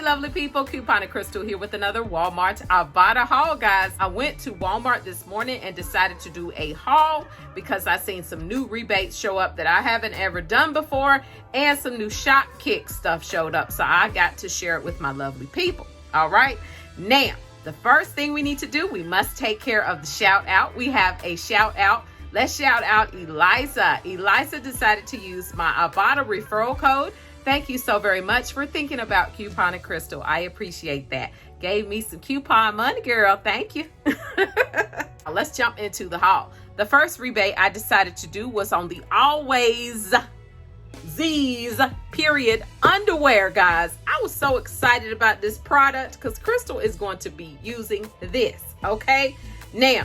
lovely people, Coupon and Crystal here with another Walmart Ibotta haul, guys. I went to Walmart this morning and decided to do a haul because I seen some new rebates show up that I haven't ever done before, and some new shop kick stuff showed up, so I got to share it with my lovely people. All right, now the first thing we need to do, we must take care of the shout out. We have a shout out. Let's shout out Eliza. Eliza decided to use my Ibotta referral code. Thank you so very much for thinking about Coupon and Crystal. I appreciate that. Gave me some coupon money, girl. Thank you. Let's jump into the haul. The first rebate I decided to do was on the Always Z's period underwear, guys. I was so excited about this product because Crystal is going to be using this, okay? Now,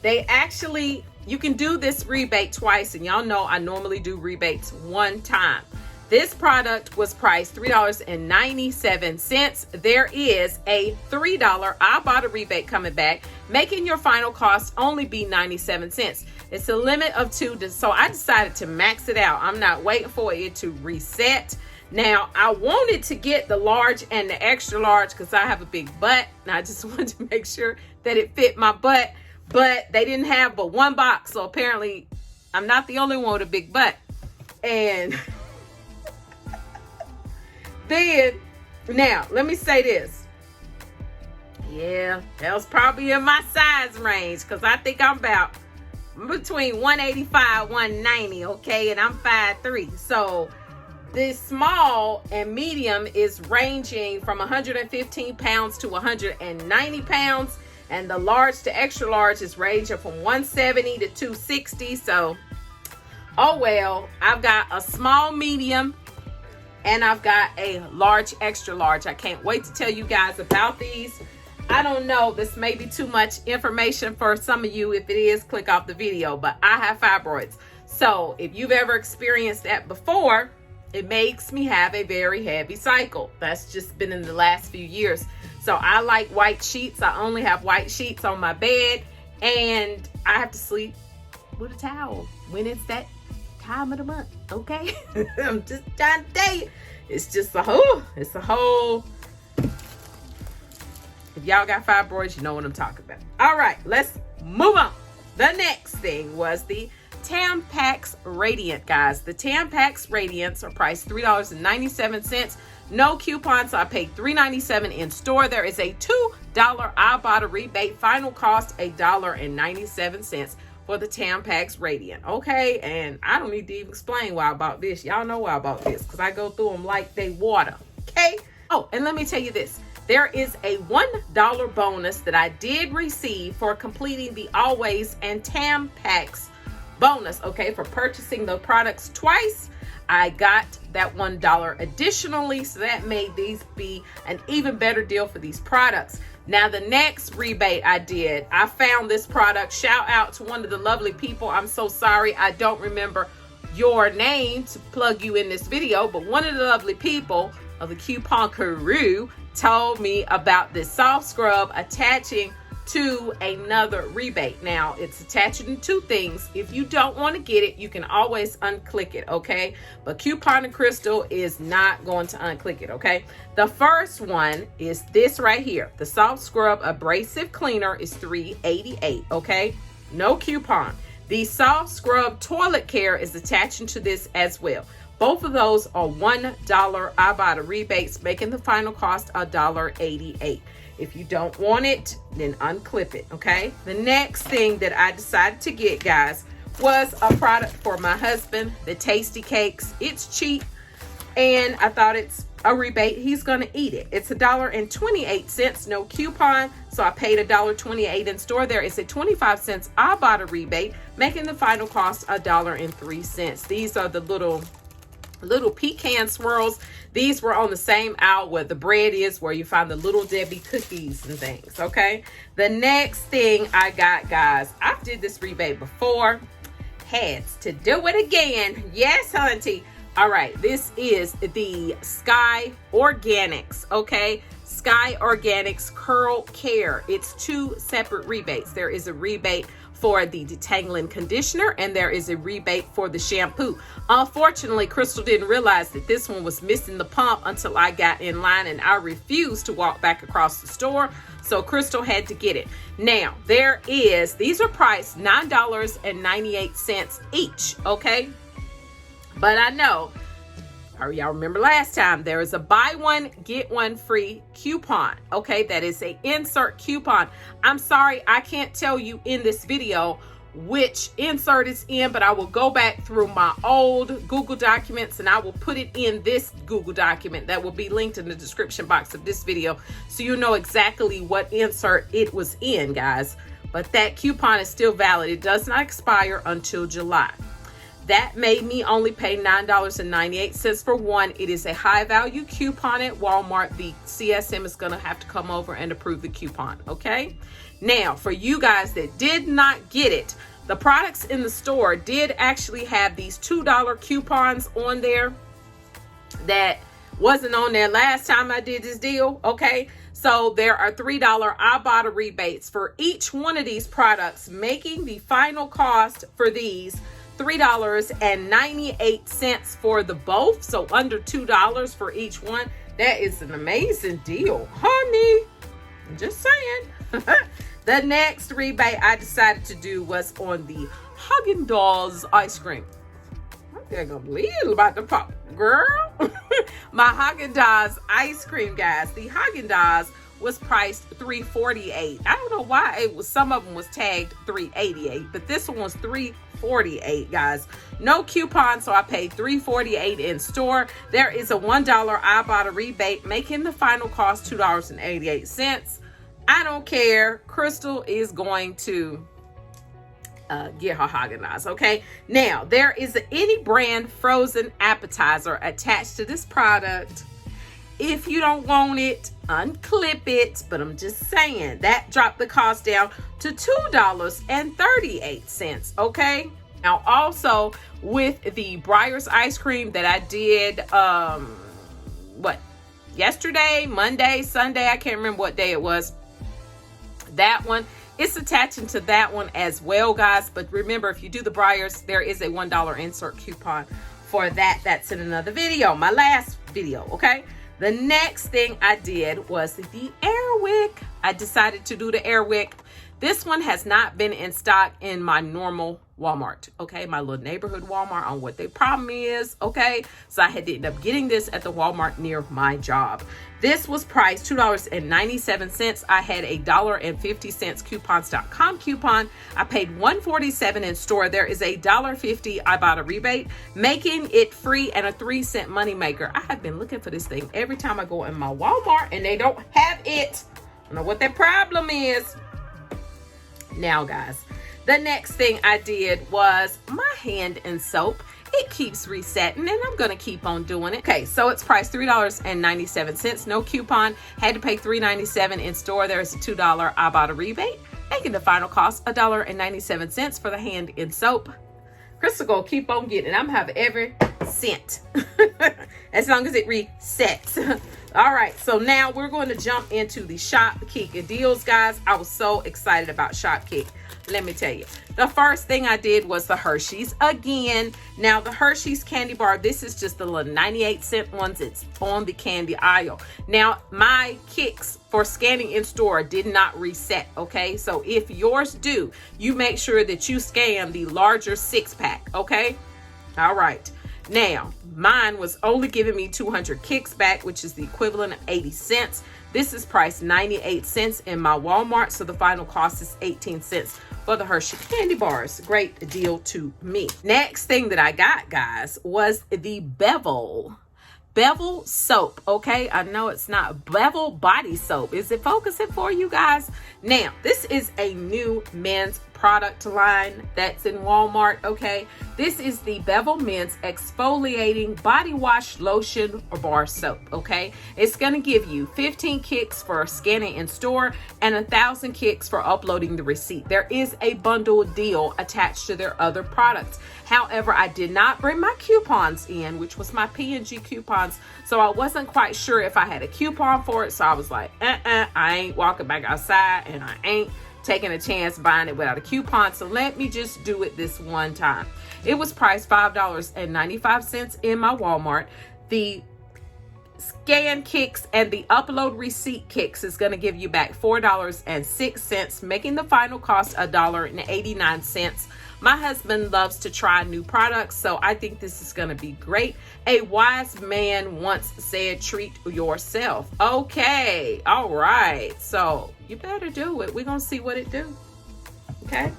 they actually, you can do this rebate twice, and y'all know I normally do rebates one time. This product was priced $3.97. There is a $3 Ibotta rebate coming back, making your final cost only be 97 cents. It's a limit of 2, so I decided to max it out. I'm not waiting for it to reset. Now, I wanted to get the large and the extra large because I have a big butt, and I just wanted to make sure that it fit my butt, but they didn't have but one box, so apparently I'm not the only one with a big butt. And then, now, let me say this. Yeah, that was probably in my size range because I think I'm about between 185, 190, okay? And I'm 5'3". So, this small and medium is ranging from 115 pounds to 190 pounds. And the large to extra large is ranging from 170 to 260. So, oh well, I've got a small medium and I've got a large extra large. I can't wait to tell you guys about these. I don't know, this may be too much information for some of you. If it is, click off the video, but I have fibroids. So if you've ever experienced that before, it makes me have a very heavy cycle. That's just been in the last few years. So I like white sheets. I only have white sheets on my bed, and I have to sleep with a towel when it's that time of the month, okay? I'm just trying to tell you, it's just a whole, if y'all got fibroids, you know what I'm talking about. All right, let's move on. The next thing was the Tampax Radiant, guys. The Tampax Radiants are priced $3.97. No coupons, so I paid $3.97 in store. There is a $2 Ibotta rebate. Final cost $1.97 for the Tampax Radiant, okay? And I don't need to even explain why I bought this. Y'all know why I bought this because I go through them like they water, okay? Oh, and let me tell you this. There is a $1 bonus that I did receive for completing the Always and Tampax bonus, okay? For purchasing the products twice, I got that $1 additionally, so that made these be an even better deal for these products. Now, the next rebate I did, I found this product. Shout out to one of the lovely people. I'm so sorry I don't remember your name to plug you in this video, but one of the lovely people of the coupon crew told me about this soft scrub attaching to another rebate. Now, it's attaching to 2 things. If you don't want to get it, you can always unclick it, okay? But Coupon and Crystal is not going to unclick it, okay? The first one is this right here. The soft scrub abrasive cleaner is $3.88, okay? No coupon. The soft scrub toilet care is attaching to this as well. Both of those are $1 Ibotta rebates, making the final cost $1.88. If you don't want it, then unclip it, okay? The next thing that I decided to get, guys, was a product for my husband, the Tasty Cakes. It's cheap, and I thought it's a rebate. He's gonna eat it. It's $1.28, no coupon, so I paid $1.28 in store. There is a 25 cents Ibotta rebate, making the final cost $1.03. These are the little pecan swirls. These were on the same aisle where the bread is, where you find the Little Debbie cookies and things, okay? The next thing I got, guys, I did this rebate before, had to do it again. Yes, hunty. All right, this is the Sky Organics, okay? Sky Organics Curl Care. It's 2 separate rebates. There is a rebate for the detangling conditioner, and there is a rebate for the shampoo. Unfortunately, Crystal didn't realize that this one was missing the pump until I got in line, and I refused to walk back across the store, so Crystal had to get it. Now, these are priced $9.98 each, okay? But I know, y'all remember last time, there is a buy one, get one free coupon, okay? That is a insert coupon. I'm sorry, I can't tell you in this video which insert it's in, but I will go back through my old Google documents and I will put it in this Google document that will be linked in the description box of this video, so you know exactly what insert it was in, guys. But that coupon is still valid. It does not expire until July. That made me only pay $9.98 for one. It is a high value coupon at Walmart. The CSM is going to have to come over and approve the coupon, okay? Now, for you guys that did not get it, the products in the store did actually have these $2 coupons on there that wasn't on there last time I did this deal, okay? So there are $3 Ibotta rebates for each one of these products, making the final cost for these $3.98 for the both, so under $2 for each one. That is an amazing deal, honey. I'm just saying. The next rebate I decided to do was on the Haagen Daz ice cream. I think I'm little about to pop, girl. My Haagen Daz ice cream, guys. The Haagen Daz was priced $3.48. I don't know why some of them was tagged $3.88, but this one was $3.48, guys. No coupon, so I paid $3.48 in store. There is a $1 Ibotta rebate, making the final cost $2.88. I don't care. Crystal is going to get her Haagen Daz, okay? Now, there is any brand frozen appetizer attached to this product. If you don't want it, unclip it, but I'm just saying that dropped the cost down to $2.38, okay? Now, also with the Breyers ice cream that I did, yesterday, Monday, Sunday, I can't remember what day it was. That one, it's attaching to that one as well, guys. But remember, if you do the Breyers, there is a $1 insert coupon for that. That's in another video, my last video, okay? The next thing I did was the Air Wick. I decided to do the Air Wick. This one has not been in stock in my normal Walmart, okay? My little neighborhood Walmart on what their problem is, okay? So I had to end up getting this at the Walmart near my job. This was priced $2.97. I had a $1.50 coupons.com coupon. I paid $1.47 in store. There is a $1.50 Ibotta rebate, making it free and a 3-cent moneymaker. I have been looking for this thing every time I go in my Walmart and they don't have it. I don't know what their problem is. Now, guys, the next thing I did was my hand and soap. It keeps resetting and I'm going to keep on doing it. Okay, so it's priced $3.97. No coupon. Had to pay $3.97 in store. There's a $2 Ibotta rebate, making the final cost $1.97 for the hand and soap. Crystal gonna keep on getting it. I'm gonna have every cent as long as it resets. All right, so now we're going to jump into the Shopkick deals, guys. I was so excited about Shopkick. Let me tell you, the first thing I did was the Hersheys again. Now the Hersheys candy bar, this is just the little 98-cent ones. It's on the candy aisle. Now my kicks for scanning in store did not reset, okay? So if yours do, you make sure that you scan the larger 6-pack, okay? All right. Now, mine was only giving me 200 kicks back, which is the equivalent of 80 cents. This is priced 98 cents in my Walmart, so the final cost is 18 cents for the Hershey candy bars. Great deal to me. Next thing that I got, guys, was the Bevel soap, okay? I know it's not Bevel body soap. Is it focusing for you guys? Now, this is a new men's product line that's in Walmart, okay? This is the Bevel Men's Exfoliating Body Wash Lotion or Bar Soap, okay? It's gonna give you 15 kicks for scanning in store and 1,000 kicks for uploading the receipt. There is a bundle deal attached to their other products. However, I did not bring my coupons in, which was my P&G coupons, so I wasn't quite sure if I had a coupon for it, so I was like, I ain't walking back outside and I ain't taking a chance buying it without a coupon. So let me just do it this one time. It was priced $5.95 in my Walmart. The scan kicks and the upload receipt kicks is going to give you back $4.06, making the final cost $1.89. My husband loves to try new products, so I think this is going to be great. A wise man once said, treat yourself. Okay, all right, so you better do it. We're going to see what it do. Okay,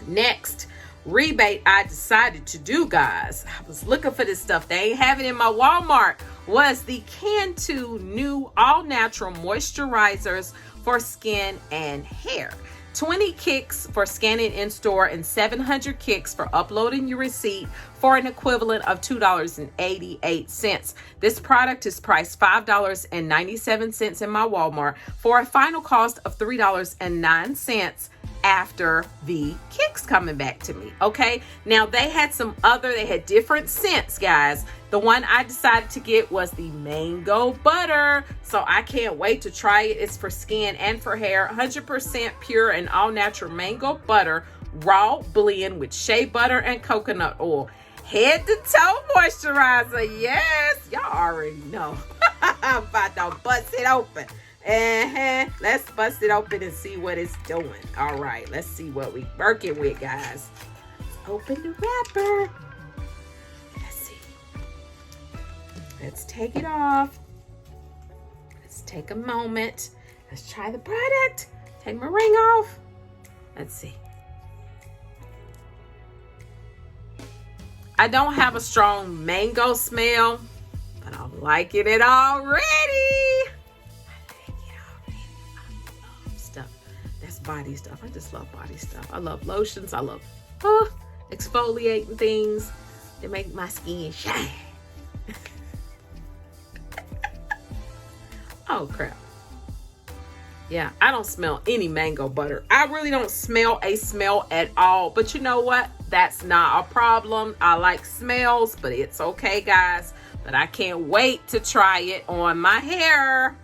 next rebate I decided to do, guys. I was looking for this stuff. They ain't have it in my Walmart. Was the Cantu new all-natural moisturizers for skin and hair. 20 kicks for scanning in store and 700 kicks for uploading your receipt for an equivalent of $2.88. This product is priced $5.97 in my Walmart for a final cost of $3.09 after the kicks coming back to me. Okay, now they had different scents, guys. The one I decided to get was the mango butter, so I can't wait to try it. It's for skin and for hair. 100% pure and all natural mango butter, raw blend with shea butter and coconut oil. Head to toe moisturizer. Yes, y'all already know. I'm about to bust it open. Let's bust it open and see what it's doing. All right, let's see what we working with, guys. Let's open the wrapper. Let's see. Let's take it off. Let's take a moment. Let's try the product. Take my ring off. Let's see. I don't have a strong mango smell, but I'm liking it already. Body stuff. I just love body stuff. I love lotions. I love exfoliating things that make my skin shine. Oh crap. Yeah, I don't smell any mango butter. I really don't smell a smell at all. But you know what? That's not a problem. I like smells, but it's okay, guys. But I can't wait to try it on my hair.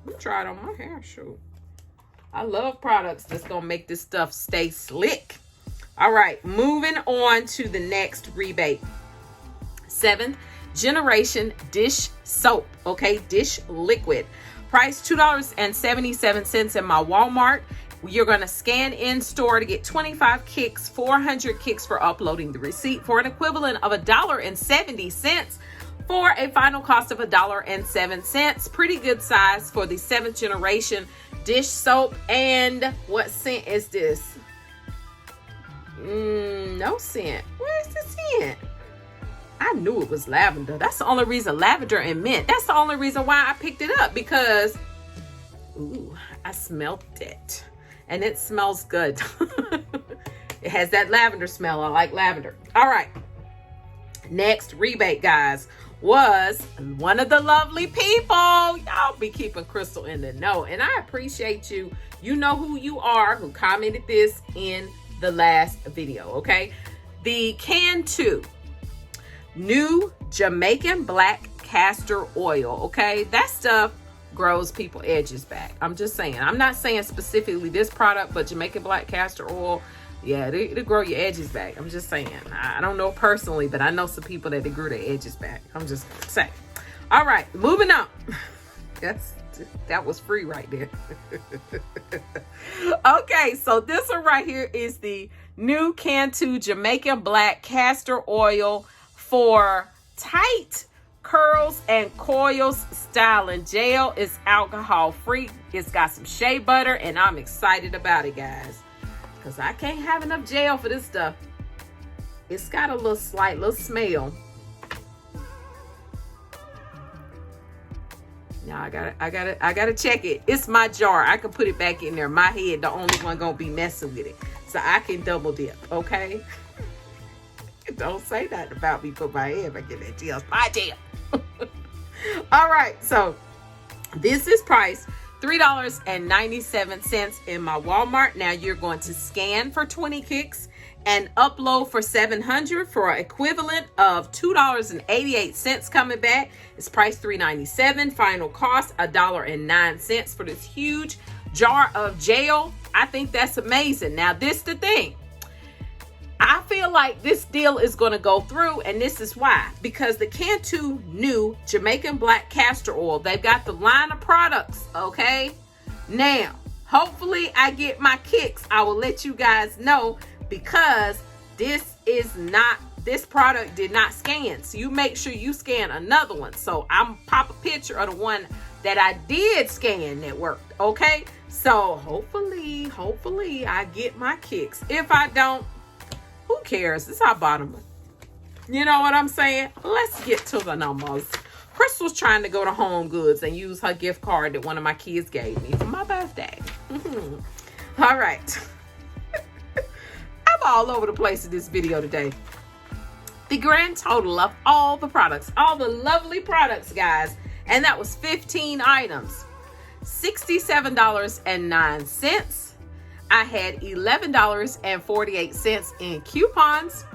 Let me try it on my hair, shoot. I love products that's gonna make this stuff stay slick. All right, moving on to the next rebate. 7th generation dish soap, okay, dish liquid. Price $2.77 in my Walmart. You're gonna scan in store to get 25 kicks, 400 kicks for uploading the receipt for an equivalent of $1.70 for a final cost of $1.07. Pretty good size for the 7th generation dish soap. And what scent is this? No scent. Where's the scent? I knew it was lavender. That's the only reason. Lavender and mint. That's the only reason why I picked it up, because I smelled it and it smells good. It has that lavender smell. I like lavender. All right, next rebate, guys, was one of the lovely people. Y'all be keeping Crystal in the know, and I appreciate you. You know who you are, who commented this in the last video. Okay, the Cantu new Jamaican black castor oil. Okay, that stuff grows people edges back. I'm just saying. I'm not saying specifically this product, but Jamaican black castor oil, yeah, it'll grow your edges back. I'm just saying. I don't know personally, but I know some people that they grew their edges back. I'm just saying. All right, moving on. That was free right there. Okay, so this one right here is the new Cantu Jamaican black castor oil for tight curls and coils styling gel. Is alcohol free. It's got some shea butter, and I'm excited about it, guys, because I can't have enough gel for this stuff. It's got a little smell. Now I gotta check it. It's my jar. I can put it back in there. My head, the only one gonna be messing with it, so I can double dip. Okay. Don't say that about me. Put my head back in that gel. My gel. All right, so this is priced $3.97 in my Walmart. Now you're going to scan for 20 kicks and upload for 700 for an equivalent of $2.88 coming back. It's priced $3.97. Final cost $1.09 for this huge jar of gel. I think that's amazing. Now, this the thing. I feel like this deal is going to go through, and this is why. Because the Cantu new Jamaican black castor oil, they've got the line of products, okay? Now, hopefully I get my kicks. I will let you guys know, because this product did not scan. So you make sure you scan another one. So I'm pop a picture of the one that I did scan that worked, okay? So hopefully I get my kicks. If I don't, who cares? It's our bottom. You know what I'm saying? Let's get to the numbers. Crystal's trying to go to Home Goods and use her gift card that one of my kids gave me for my birthday. All right. I'm all over the place in this video today. The grand total of all the products, all the lovely products, guys, and that was 15 items, $67.09. I had $11.48 in coupons,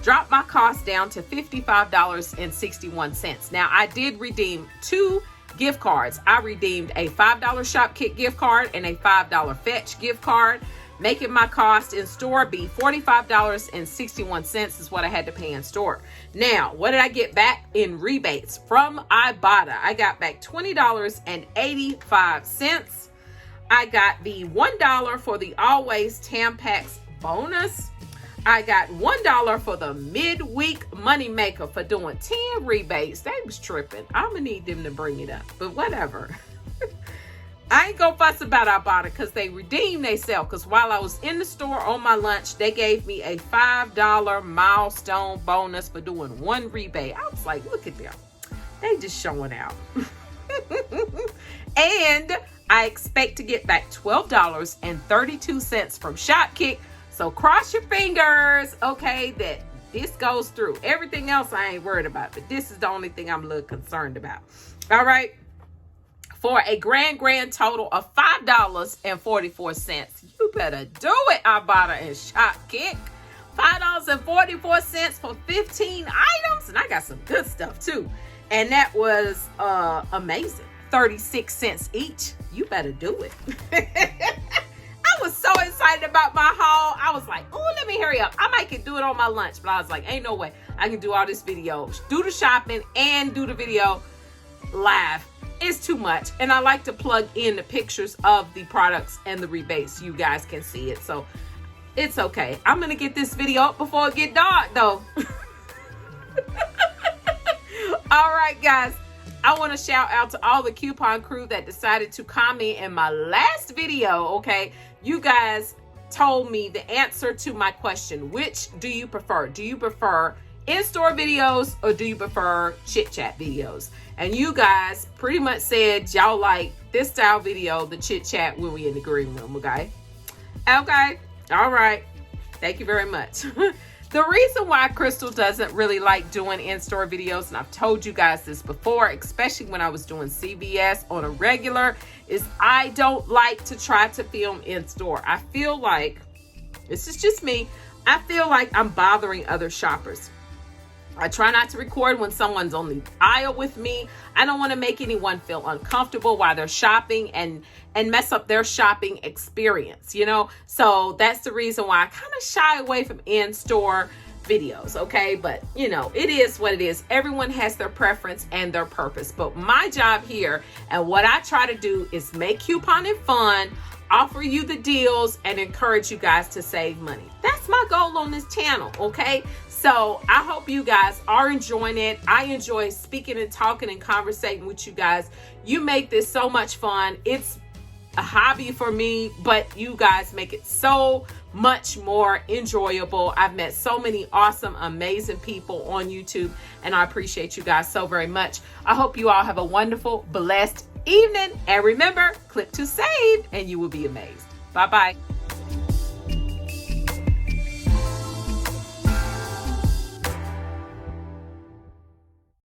dropped my cost down to $55.61. Now, I did redeem 2 gift cards. I redeemed a $5 Shop Kit gift card and a $5 Fetch gift card, making my cost in store be $45.61 is what I had to pay in store. Now, what did I get back in rebates from Ibotta? I got back $20.85. I got the $1 for the Always Tampax bonus. I got $1 for the midweek money maker for doing 10 rebates. They was tripping. I'm gonna need them to bring it up, but whatever. I ain't gonna fuss about Ibotta because they redeemed themselves. Because while I was in the store on my lunch, they gave me a $5 milestone bonus for doing 1 rebate. I was like, look at them. They just showing out. And I expect to get back $12.32 from Shopkick. So cross your fingers, okay, that this goes through. Everything else I ain't worried about, but this is the only thing I'm a little concerned about. All right. For a grand total of $5.44. You better do it, Ibotta and Shopkick. $5.44 for 15 items. And I got some good stuff too. And that was amazing. 36 cents each. You better do it. I was so excited about my haul. I was like, oh, let me hurry up. I might could do it on my lunch, but I was like, ain't no way I can do all this video, do the shopping and do the video live. It's too much. And I like to plug in the pictures of the products and the rebates so you guys can see it. So it's okay. I'm going to get this video up before it get dark though. All right, guys. I want to shout out to all the coupon crew that decided to comment in my last video, okay? You guys told me the answer to my question. Which do you prefer? Do you prefer in-store videos or do you prefer chit-chat videos? And you guys pretty much said y'all like this style video, the chit-chat when we in the green room, okay? Okay, all right. Thank you very much. The reason why Crystal doesn't really like doing in-store videos, and I've told you guys this before, especially when I was doing CVS on a regular, is I don't like to try to film in-store. I feel like, this is just me, I feel like I'm bothering other shoppers. I try not to record when someone's on the aisle with me. I don't want to make anyone feel uncomfortable while they're shopping and mess up their shopping experience, you know? So that's the reason why I kind of shy away from in-store videos, okay? But, you know, it is what it is. Everyone has their preference and their purpose. But my job here and what I try to do is make couponing fun, offer you the deals, and encourage you guys to save money. That's my goal on this channel, okay? So I hope you guys are enjoying it. I enjoy speaking and talking and conversating with you guys. You make this so much fun. It's a hobby for me, but you guys make it so much more enjoyable. I've met so many awesome, amazing people on YouTube, and I appreciate you guys so very much. I hope you all have a wonderful, blessed evening. And remember, click to save, and you will be amazed. Bye-bye.